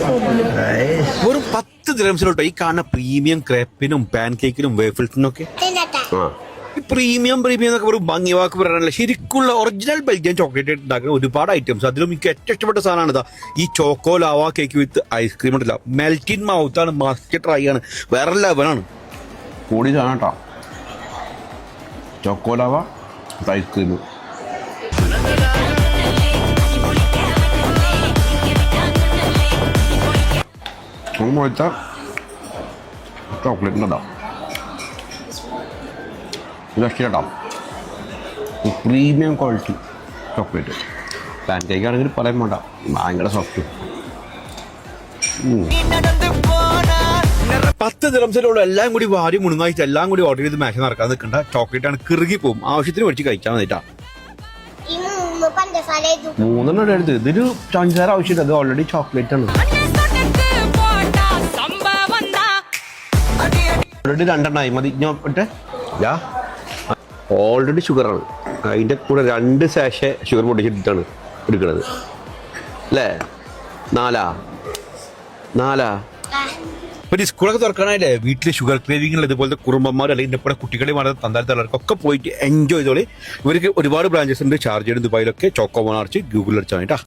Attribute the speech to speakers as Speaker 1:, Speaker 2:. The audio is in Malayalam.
Speaker 1: വെറും 10 ദിർഹംസിലോട്ടോ ഈ കാണുന്ന പ്രീമിയം ക്രേപ്പിനും പാൻ കേക്കിനും വേഫിൾസിനും ഒക്കെ. ഈ പ്രീമിയം എന്നൊക്കെ ഒരു ഭംഗി വാക്ക് പറയാനല്ല, ശരിക്കുള്ള ഒറിജിനൽ ബെൽജിയൻ ചോക്ലേറ്റ് ഉണ്ടാക്കുന്ന ഒരുപാട് ഐറ്റംസ്. അതിലും എനിക്ക് ഏറ്റവും ഇഷ്ടപ്പെട്ട സാധനമാണ് ഇതാ ഈ choco lava cake with ice cream ഉണ്ടല്ല. മെൽറ്റിൻ മൗത്താണ്, മസ്റ്റ് ട്രൈ ആണ്, വേറെ ലെവലാണ്.
Speaker 2: കൂടി സാധനം കേട്ടോ, ചോക്കോ ലാവ ഐസ്ക്രീം. പോലത്തെ ചോക്ലേറ്റിൻ്റെ ഇടാം, ഇഷ്ടം premium quality chocolate. Pan cake ആണെങ്കിൽ പറയാൻ വേണ്ട, ഭയങ്കര സോഫ്റ്റ്.
Speaker 1: 10 ദിർഹംസിലുള്ള എല്ലാം കൂടി വാരി മുണുങ്ങായിട്ട് എല്ലാം കൂടി ഓർഡർ ചെയ്ത് മാഷ് നടക്കാൻ നിൽക്കണ്ട. ചോക്ലേറ്റ് ആണ്, കിറുകി പോകും. ആവശ്യത്തിന് മേടിച്ച് കഴിക്കാൻ മതിട്ടാ. 3 എടുത്ത് ഇതിന് പഞ്ചസാര ആവശ്യമില്ല, അത് ഓൾറെഡി ചോക്ലേറ്റ് ആണ്. ഓൾറെഡി 2 മതി. ഞാൻ ഓൾറെഡി ഷുഗറാണ്, അതിൻ്റെ കൂടെ 2 സാഷെ ഷുഗർ പൊട്ടിച്ചിട്ടാണ് എടുക്കുന്നത് അല്ലേ. 4 ഇപ്പം സ്കൂളൊക്കെ തുറക്കാനായില്ലേ, വീട്ടിൽ ഷുഗർ ക്രേവിങ്ങുള്ള ഇതുപോലത്തെ കുറുമ്പന്മാർ അല്ലെങ്കിൽ എൻ്റെ കൂടെ കുട്ടികളെ വളരെ തന്താലത്തവർക്ക് പോയിട്ട് എൻജോയ് ചെയ്തോളി. ഇവർക്ക് ഒരുപാട് ബ്രാഞ്ചസ് ഉണ്ട്, ഷാർജയിലും ദുബായിലൊക്കെ. ചോക്കോ മോണാർച്ച് ഗൂഗിളിൽ അടിച്ചാൽ കേട്ടോ.